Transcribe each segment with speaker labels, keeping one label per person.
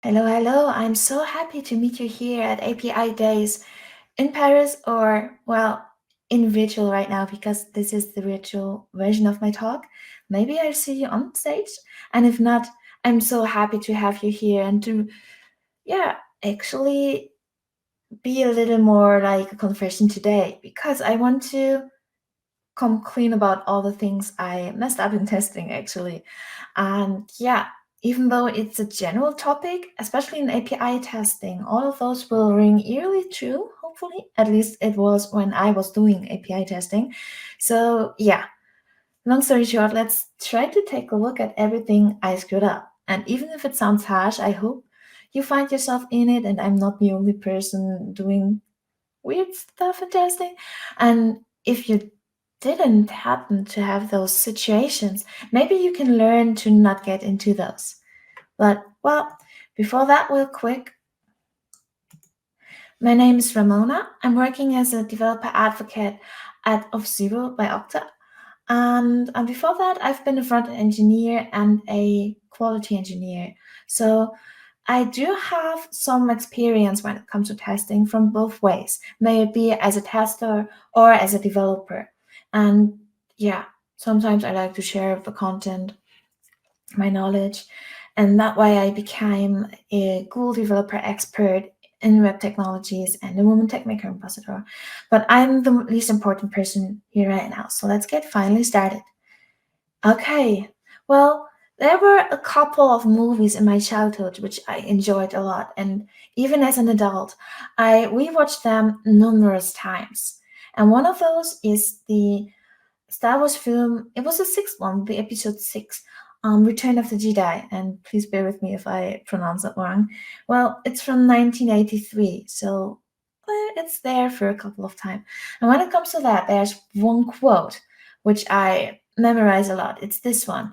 Speaker 1: Hello, hello. I'm so happy to meet you here at API Days in Paris or, well, in virtual right now because this is the virtual version of my talk. Maybe I'll see you on stage. And if not, I'm so happy to have you here and to, yeah, actually be a little more like a confession today because I want to come clean about all the things I messed up in testing actually. And yeah, even though it's a general topic, especially in API testing, all of those will ring eerily true, hopefully. At least it was when I was doing API testing. So yeah, long story short, let's try to take a look at everything I screwed up. And even if it sounds harsh, I hope you find yourself in it and I'm not the only person doing weird stuff in testing. And if you didn't happen to have those situations, maybe you can learn to not get into those. But, well, before that, real quick, my name is Ramona. I'm working as a developer advocate at Of Zero by Okta. And before that, I've been a front end engineer and a quality engineer. So I do have some experience when it comes to testing from both ways, may it be as a tester or as a developer. And yeah, sometimes I like to share the content, my knowledge, and that way I became a Google developer expert in web technologies and a woman techmaker ambassador. But I'm the least important person here right now, so let's get finally started. Okay, well, there were a couple of movies in my childhood which I enjoyed a lot, and even as an adult, I rewatched them numerous times. And one of those is the Star Wars film. It was the sixth one, the episode six, Return of the Jedi. And please bear with me if I pronounce it wrong. Well, it's from 1983, so it's there for a couple of times. And when it comes to that, there's one quote which I memorize a lot. It's this one.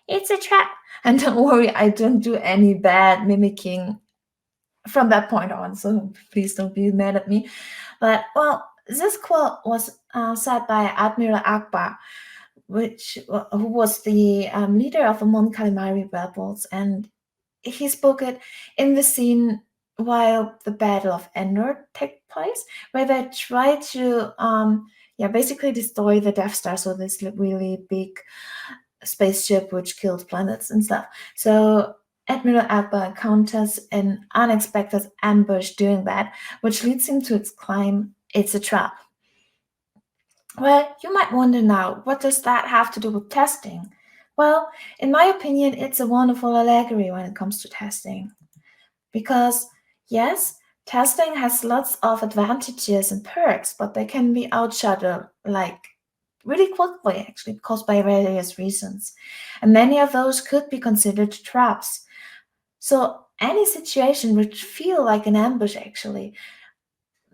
Speaker 1: It's a trap. And don't worry, I don't do any bad mimicking from that point on, so please don't be mad at me. But well, this quote was said by Admiral Akbar, who was the leader of the Mon Calamari rebels, and he spoke it in the scene while the Battle of Endor took place, where they tried to basically destroy the Death Star, so this really big spaceship which killed planets and stuff. So Admiral Akbar encounters an unexpected ambush doing that, which leads him to exclaim, "It's a trap." Well, you might wonder now, what does that have to do with testing? Well, in my opinion, it's a wonderful allegory when it comes to testing. Because, yes, testing has lots of advantages and perks, but they can be outshadowed like really quickly, actually, caused by various reasons. And many of those could be considered traps. So, any situation would feel like an ambush, actually.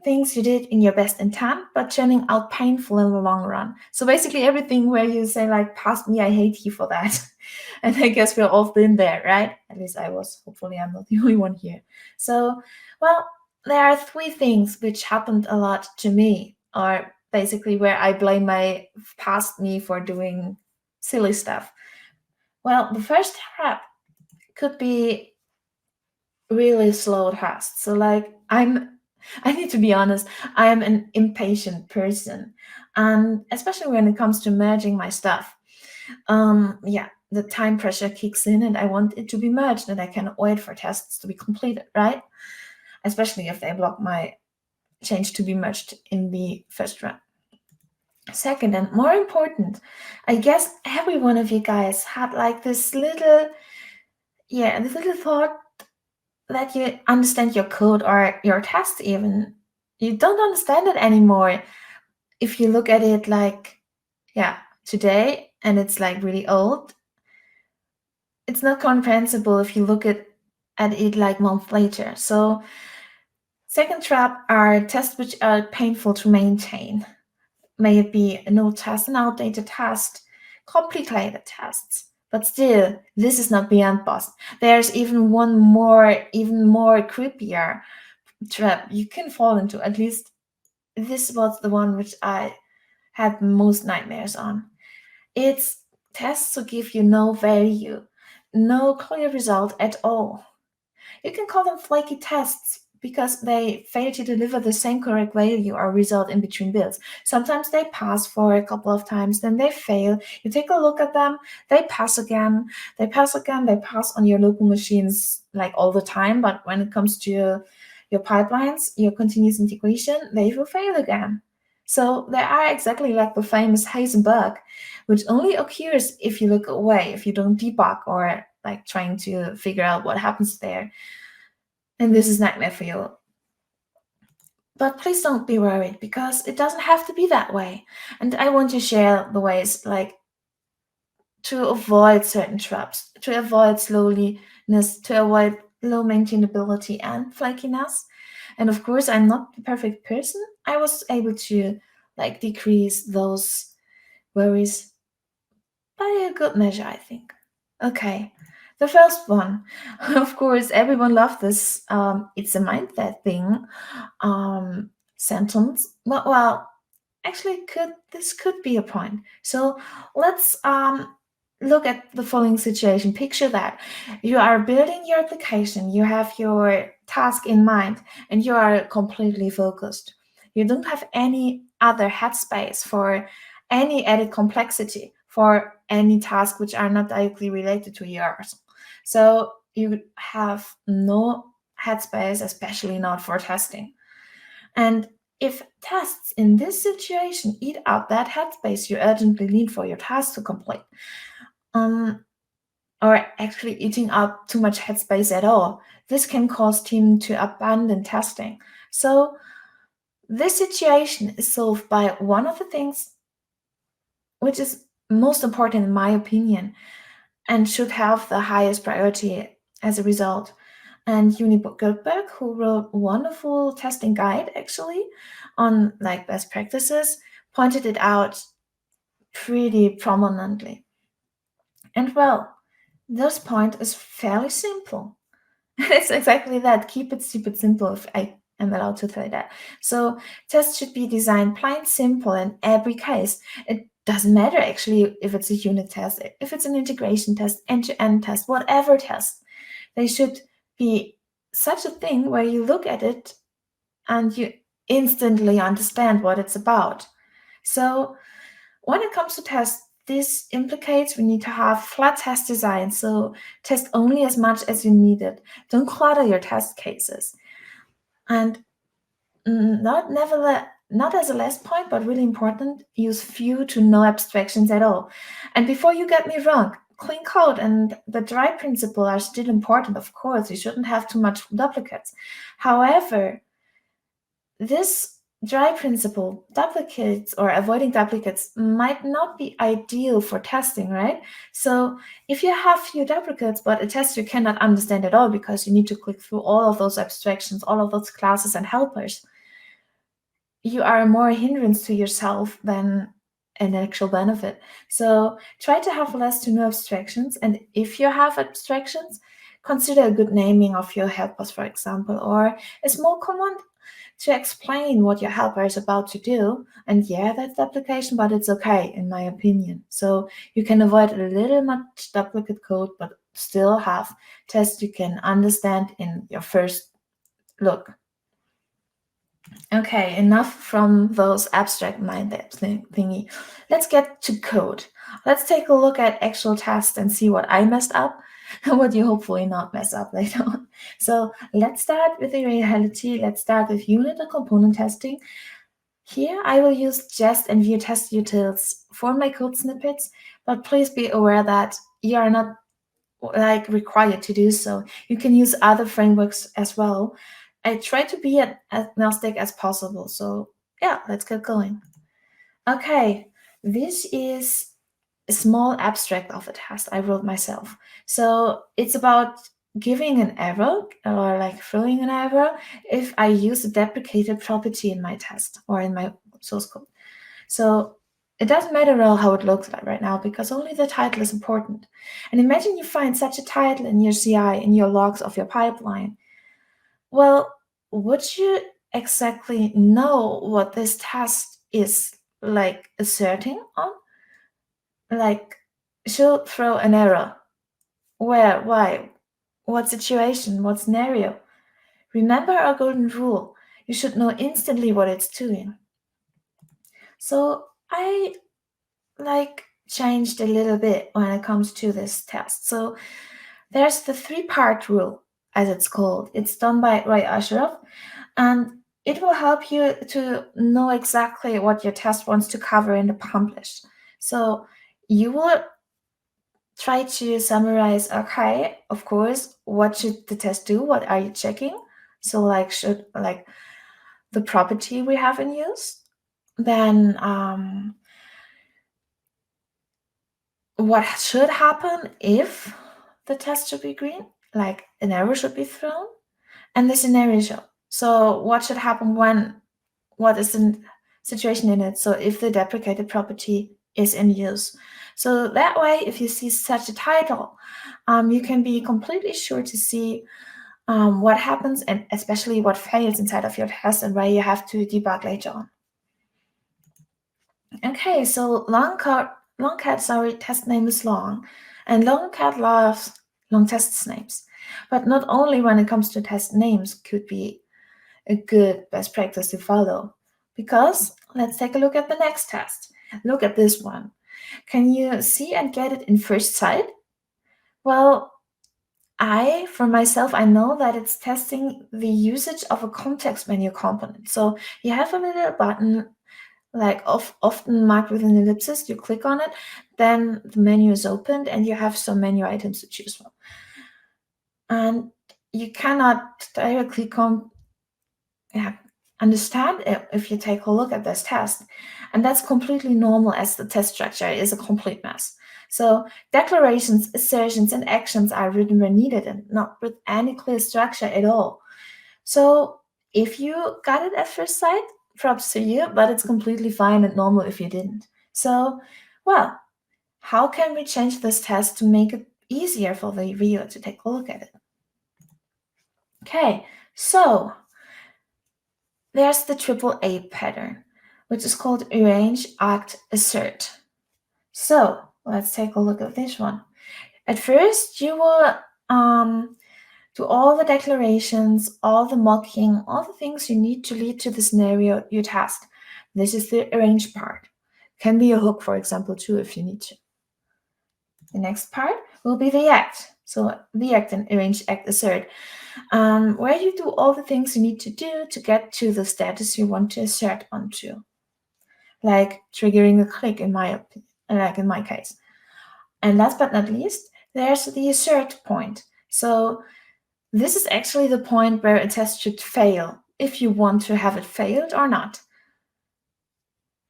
Speaker 1: Things you did in your best intent, but turning out painful in the long run. So basically, everything where you say, like, past me, I hate you for that. And I guess we've all been there, right? At least I was. Hopefully, I'm not the only one here. So, well, there are three things which happened a lot to me, or basically where I blame my past me for doing silly stuff. Well, the first trap could be really slow tasks. So, like, I need to be honest, I am an impatient person. And especially when it comes to merging my stuff. Yeah, the time pressure kicks in and I want it to be merged and I cannot wait for tests to be completed, right? Especially if they block my change to be merged in the first run. Second, and more important, I guess every one of you guys had like this little thought that you understand your code or your test even. You don't understand it anymore if you look at it like, yeah, today and it's like really old. It's not comprehensible if you look at it like months later. So second trap are tests which are painful to maintain. May it be an old test, an outdated test, complicated tests. But still, this is not beyond bust. There's even one more, even more creepier trap you can fall into. At least this was the one which I had most nightmares on. It's tests to give you no value, no clear result at all. You can call them flaky tests because they fail to deliver the same correct value or result in between builds. Sometimes they pass for a couple of times, then they fail. You take a look at them, they pass again, they pass again, they pass on your local machines like all the time, but when it comes to your pipelines, your continuous integration, they will fail again. So they are exactly like the famous Hazen bug, which only occurs if you look away, if you don't debug or like trying to figure out what happens there. And this is nightmare for you. But please don't be worried because it doesn't have to be that way. And I want to share the ways like to avoid certain traps, to avoid slowness, to avoid low maintainability and flakiness. And of course, I'm not the perfect person. I was able to like decrease those worries by a good measure, I think. Okay, the first one. Of course, everyone loved this. It's a mindset thing sentence. Well, actually, this could be a point. So let's look at the following situation. Picture that you are building your application. You have your task in mind, and you are completely focused. You don't have any other headspace for any added complexity for any task which are not directly related to yours. So you have no headspace, especially not for testing. And if tests in this situation eat up that headspace you urgently need for your task to complete, or actually eating up too much headspace at all, this can cause team to abandon testing. So this situation is solved by one of the things which is most important in my opinion and should have the highest priority as a result. And Uni Goldberg, who wrote a wonderful testing guide actually on like best practices, pointed it out pretty prominently. And well, this point is fairly simple. It's exactly that. Keep it stupid simple, if I am allowed to say that. So tests should be designed plain simple in every case. It doesn't matter actually if it's a unit test, if it's an integration test, end-to-end test, whatever test. They should be such a thing where you look at it and you instantly understand what it's about. So when it comes to tests, this implicates we need to have flat test design. So test only as much as you need it. Don't clutter your test cases. And not as a last point, but really important, use few to no abstractions at all. And before you get me wrong, clean code and the dry principle are still important, of course. You shouldn't have too much duplicates. However, this dry principle, duplicates or avoiding duplicates might not be ideal for testing, right? So if you have few duplicates, but a test you cannot understand at all because you need to click through all of those abstractions, all of those classes and helpers, you are more a hindrance to yourself than an actual benefit. So try to have less to no abstractions. And if you have abstractions, consider a good naming of your helpers, for example, or a small command to explain what your helper is about to do. And yeah, that's the application, but it's okay, in my opinion. So you can avoid a little much duplicate code, but still have tests you can understand in your first look. Okay, enough from those abstract mindset thingy. Let's get to code. Let's take a look at actual tests and see what I messed up and what you hopefully not mess up later on. So let's start with the reality. Let's start with unit and component testing. Here I will use jest and view test utils for my code snippets, but please be aware that you are not like required to do so. You can use other frameworks as well. I try to be as agnostic as possible. So yeah, let's get going. Okay, this is a small abstract of a test I wrote myself. So it's about giving an error or like throwing an error if I use a deprecated property in my test or in my source code. So it doesn't matter how it looks like right now because only the title is important. And imagine you find such a title in your CI, in your logs of your pipeline. Well, would you exactly know what this test is like asserting on? Like, she'll throw an error. Where? Why? what situation, what scenario. Remember our golden rule. You should know instantly what it's doing. So I changed a little bit when it comes to this test. So there's the 3-part rule, as it's called. It's done by Roy Ashraf, and it will help you to know exactly what your test wants to cover and accomplish. So you will try to summarize, okay, of course, what should the test do? What are you checking? So should the property we have in use, then what should happen if the test should be green, like an error should be thrown, and the scenario show. So what should happen what is the situation in it? So if the deprecated property is in use. So that way, if you see such a title, you can be completely sure to see what happens and especially what fails inside of your test and where you have to debug later on. Okay, so Longcat, test name is long, and Longcat loves long test names. But not only when it comes to test names could be a good best practice to follow, because let's take a look at the next test. Look at this one. Can you see and get it in first sight? Well, for myself, I know that it's testing the usage of a context menu component. So you have a little button often marked with an ellipsis, you click on it, then the menu is opened and you have some menu items to choose from. And you cannot directly understand it if you take a look at this test. And that's completely normal as the test structure is a complete mess. So declarations, assertions, and actions are written where needed and not with any clear structure at all. So if you got it at first sight, props to you, but it's completely fine and normal if you didn't. So, well, how can we change this test to make it easier for the viewer to take a look at it? Okay, so there's the AAA pattern, which is called arrange, act, assert. So let's take a look at this one. At first, you will do all the declarations, all the mocking, all the things you need to lead to the scenario you test. This is the arrange part. Can be a hook, for example, too, if you need to. The next part will be the act. So the act and arrange, act, assert, where you do all the things you need to do to get to the status you want to assert onto, like triggering a click in my case. And last but not least, there's the assert point. So this is actually the point where a test should fail, if you want to have it failed or not.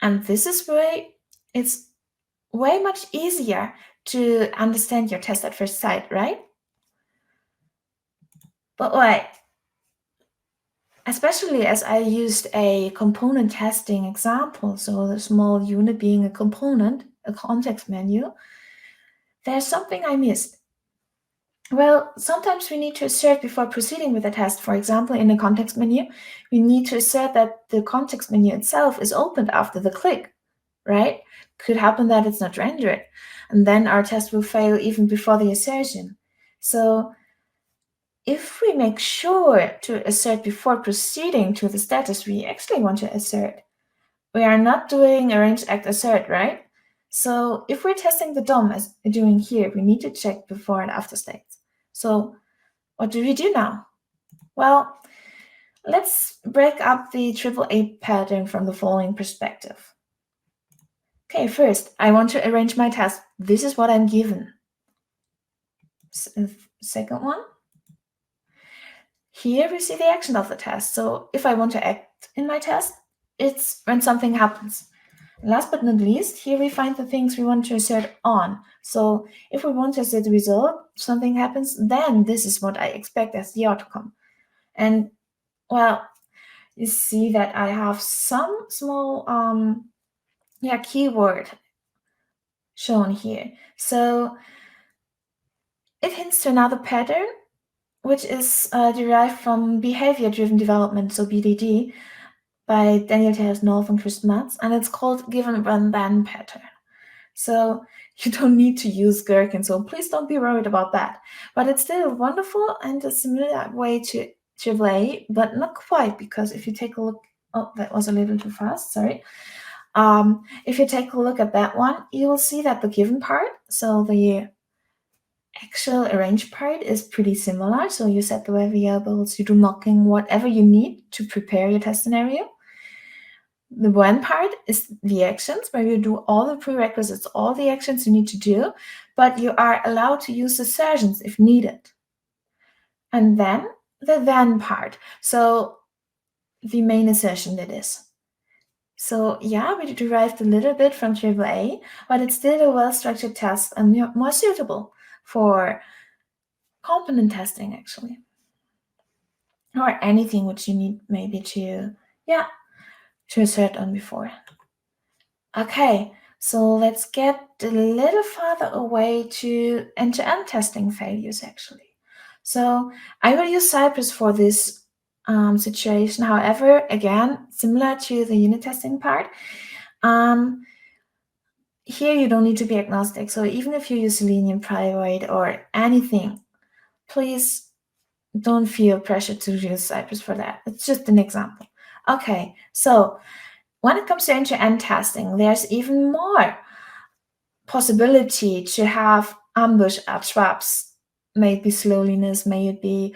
Speaker 1: And this is where it's way much easier to understand your test at first sight, right? But wait, especially as I used a component testing example, so the small unit being a component, a context menu, there's something I missed. Well, sometimes we need to assert before proceeding with a test. For example, in a context menu, we need to assert that the context menu itself is opened after the click, right? Could happen that it's not rendered, and then our test will fail even before the assertion. So if we make sure to assert before proceeding to the status we actually want to assert, we are not doing arrange, act, assert, right? So if we're testing the DOM as we're doing here, we need to check before and after states. So what do we do now? Well, let's break up the AAA pattern from the following perspective. Okay, first, I want to arrange my test. This is what I'm given. Second one, here we see the action of the test. So if I want to act in my test, it's when something happens. Last but not least, here we find the things we want to assert on. So if we want to assert the result, something happens, then this is what I expect as the outcome. And well, you see that I have some small keyword shown here. So it hints to another pattern, which is derived from behavior-driven development, so BDD, by Daniel Taylor North and Chris Matz, and it's called given run then pattern. So you don't need to use gherkin. So please don't be worried about that. But it's still wonderful and a similar way to AAA, but not quite, because if you take a look, oh, that was a little too fast, sorry. If you take a look at that one, you will see that the given part, so the actual arranged part, is pretty similar. So you set the variables, you do mocking, whatever you need to prepare your test scenario. The when part is the actions, where you do all the prerequisites, all the actions you need to do, but you are allowed to use assertions if needed. And then the then part, so the main assertion, that is. So yeah, we derived a little bit from AAA, but it's still a well-structured test and more suitable for component testing, actually. Or anything which you need maybe to assert on before. Okay, so let's get a little farther away to end-to-end testing failures, actually. So I will use Cypress for this situation. However, again, similar to the unit testing part, here you don't need to be agnostic. So even if you use Selenium, Private, or anything, please don't feel pressure to use Cypress for that. It's just an example. Okay, so when it comes to end-to-end testing, there's even more possibility to have ambush app swaps. May it be slowness, may it be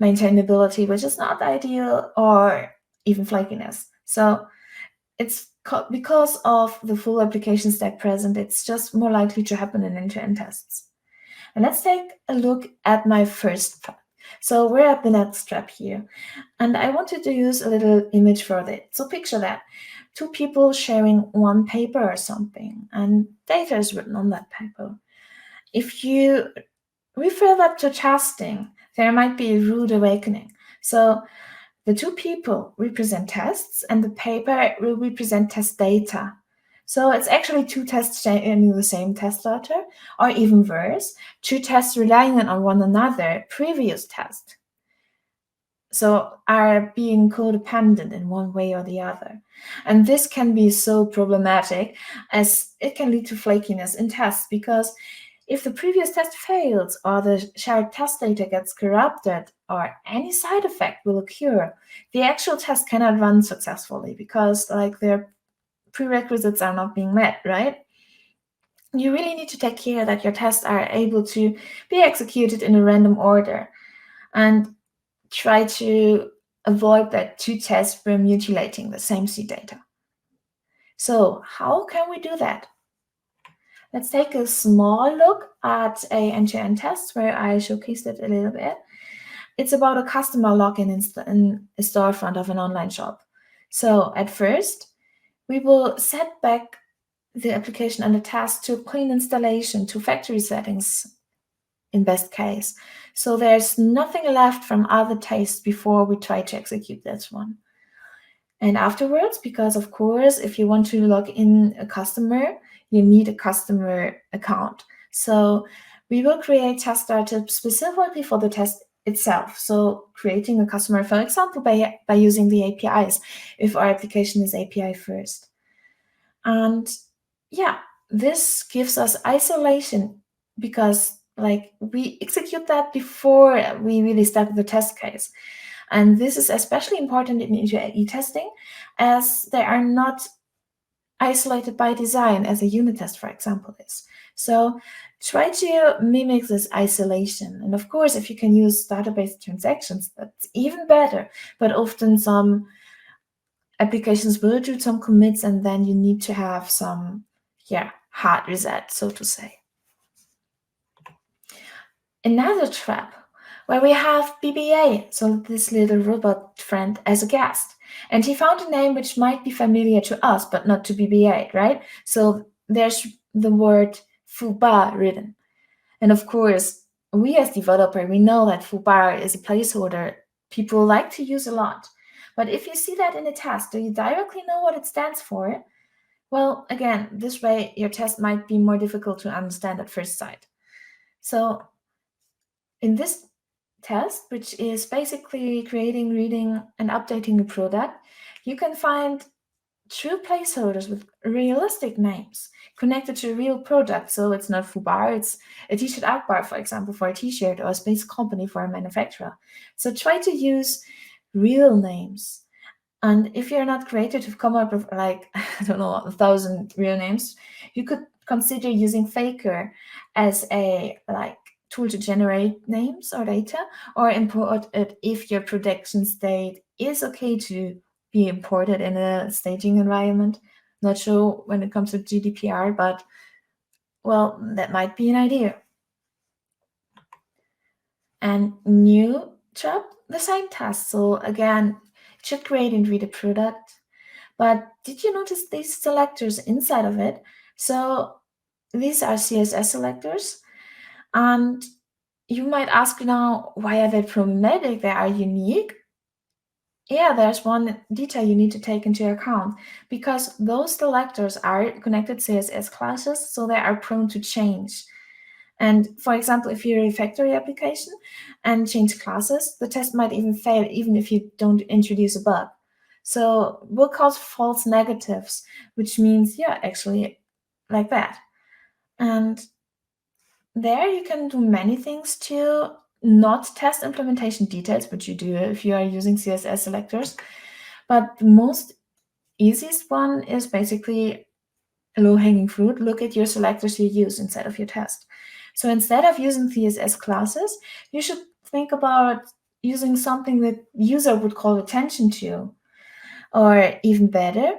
Speaker 1: maintainability, which is not ideal, or even flakiness. So it's because of the full application stack present, it's just more likely to happen in end-to-end tests. And let's take a look at my first part. So we're at the next step here. And I wanted to use a little image for that. So picture that. Two people sharing one paper or something, and data is written on that paper. If you refer that to testing, there might be a rude awakening. So the two people represent tests, and the paper will represent test data. So it's actually two tests sharing the same test data, or even worse, two tests relying on one another, previous test. So are being codependent in one way or the other. And this can be so problematic, as it can lead to flakiness in tests, because if the previous test fails, or the shared test data gets corrupted, or any side effect will occur, the actual test cannot run successfully, because their prerequisites are not being met, right? You really need to take care that your tests are able to be executed in a random order, and try to avoid that two tests were mutilating the same seed data. So how can we do that? Let's take a small look at a end-to-end test where I showcased it a little bit. It's about a customer login in a storefront of an online shop. So at first, we will set back the application and the task to clean installation, to factory settings in best case. So there's nothing left from other tests before we try to execute this one. And afterwards, because of course, if you want to log in a customer, you need a customer account. So we will create test data specifically for the test itself. So creating a customer, for example, by using the APIs, if our application is API first. And yeah, this gives us isolation, because we execute that before we really start the test case. And this is especially important in UAE testing, as they are not isolated by design, as a unit test, for example, is. So try to mimic this isolation. And of course, if you can use database transactions, that's even better. But often some applications will do some commits, and then you need to have some hard reset, so to say. Another trap where we have BBA, so this little robot friend, as a guest. And he found a name which might be familiar to us, but not to BBA, right? So there's the word FUBAR written. And of course, we as developer, we know that FUBAR is a placeholder people like to use a lot. But if you see that in a test, do you directly know what it stands for? Well, again, this way your test might be more difficult to understand at first sight. So in this test, which is basically creating, reading, and updating a product, you can find true placeholders with realistic names connected to a real product. So it's not Fubar, it's a t-shirt Akbar, for example, for a t-shirt, or a space company for a manufacturer. So try to use real names. And if you're not creative to come up with like, I don't know, 1,000 real names, you could consider using Faker as a like tool to generate names or data, or import it if your production state is okay to be imported in a staging environment. Not sure when it comes to GDPR, but well, that might be an idea. And new job, the same task. So again, it should create and read a product. But did you notice these selectors inside of it? So these are CSS selectors. And you might ask now, why are they problematic? They are unique. Yeah, there's one detail you need to take into account, because those selectors are connected CSS classes, so they are prone to change. And for example, if you're a factory application and change classes, the test might even fail even if you don't introduce a bug. So we'll cause false negatives, which means, yeah, actually like that. And there you can do many things to not test implementation details, which you do if you are using CSS selectors. But the most easiest one is basically low-hanging fruit. Look at your selectors you use inside of your test. So instead of using CSS classes, you should think about using something that user would call attention to. Or even better,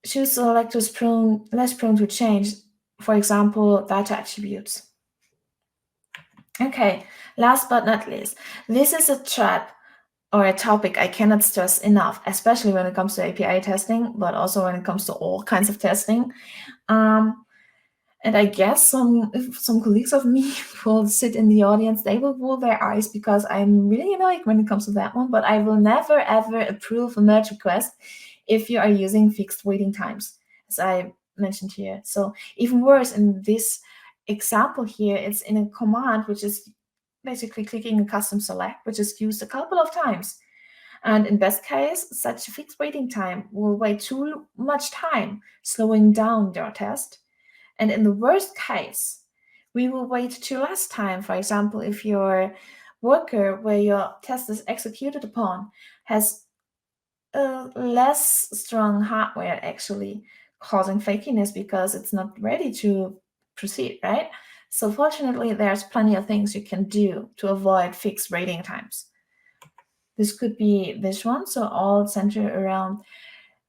Speaker 1: choose selectors less prone to change, for example, data attributes. Okay, last but not least, this is a trap or a topic I cannot stress enough, especially when it comes to API testing, but also when it comes to all kinds of testing. And I guess some colleagues of me will sit in the audience, they will roll their eyes because I'm really annoyed when it comes to that one, but I will never ever approve a merge request if you are using fixed waiting times, as I mentioned here. So even worse, in this example here, it's in a command, which is basically clicking a custom select, which is used a couple of times. And in best case, such a fixed waiting time will wait too much time, slowing down your test. And in the worst case, we will wait too less time. For example, if your worker where your test is executed upon has a less strong hardware, actually causing fakiness because it's not ready to proceed, right? So fortunately, there's plenty of things you can do to avoid fixed waiting times. This could be this one, so all centered around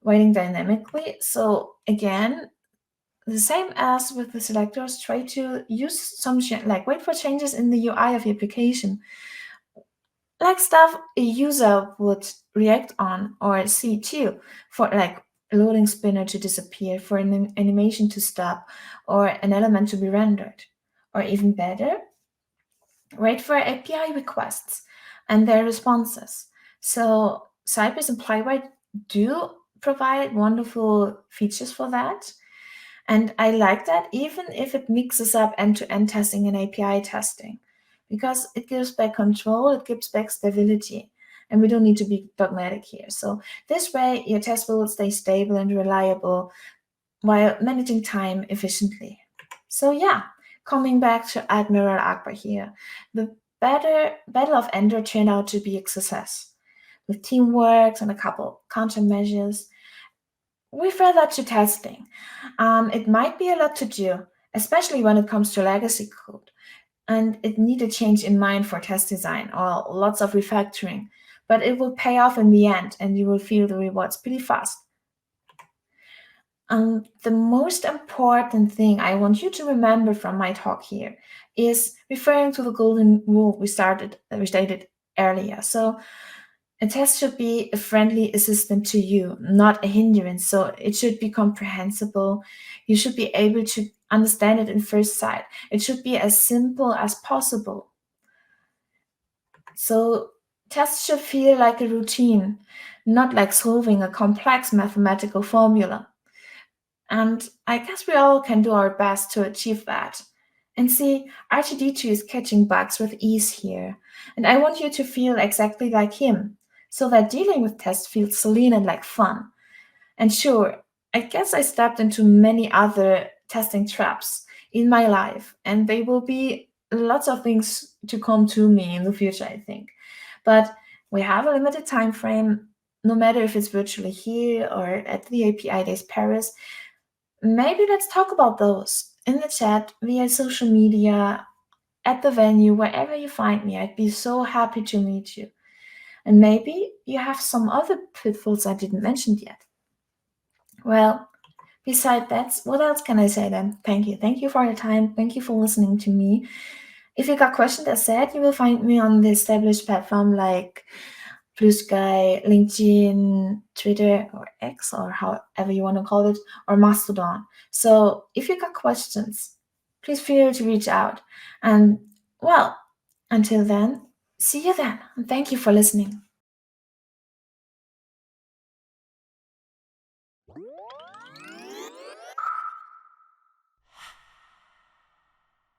Speaker 1: waiting dynamically. So again, the same as with the selectors, try to use some like wait for changes in the UI of your application, like stuff a user would react on or see too, for like a loading spinner to disappear, for an animation to stop, or an element to be rendered. Or even better, wait for API requests and their responses. So Cypress and Playwright do provide wonderful features for that. And I like that, even if it mixes up end-to-end testing and API testing, because it gives back control, it gives back stability, and we don't need to be dogmatic here. So this way, your test will stay stable and reliable while managing time efficiently. So yeah, coming back to Admiral Akbar here, the Battle of Endor turned out to be a success. With teamwork and a couple countermeasures, we refer that to testing. It might be a lot to do, especially when it comes to legacy code. And it need a change in mind for test design or lots of refactoring. But it will pay off in the end, and you will feel the rewards pretty fast. The most important thing I want you to remember from my talk here is referring to the golden rule we stated earlier. So a test should be a friendly assistant to you, not a hindrance. So it should be comprehensible. You should be able to understand it in first sight. It should be as simple as possible. So tests should feel like a routine, not like solving a complex mathematical formula. And I guess we all can do our best to achieve that. And see, R2D2 is catching bugs with ease here. And I want you to feel exactly like him, so that dealing with tests feels serene and like fun. And sure, I guess I stepped into many other testing traps in my life, and there will be lots of things to come to me in the future, I think. But we have a limited time frame, no matter if it's virtually here or at the API Days Paris. Maybe let's talk about those in the chat, via social media, at the venue, wherever you find me. I'd be so happy to meet you. And maybe you have some other pitfalls I didn't mention yet. Well, beside that, what else can I say then? Thank you. Thank you for your time. Thank you for listening to me. If you got questions, as said, you will find me on the established platform like Blue Sky, LinkedIn, Twitter, or X, or however you want to call it, or Mastodon. So if you got questions, please feel to reach out. And well, until then, see you then. And thank you for listening.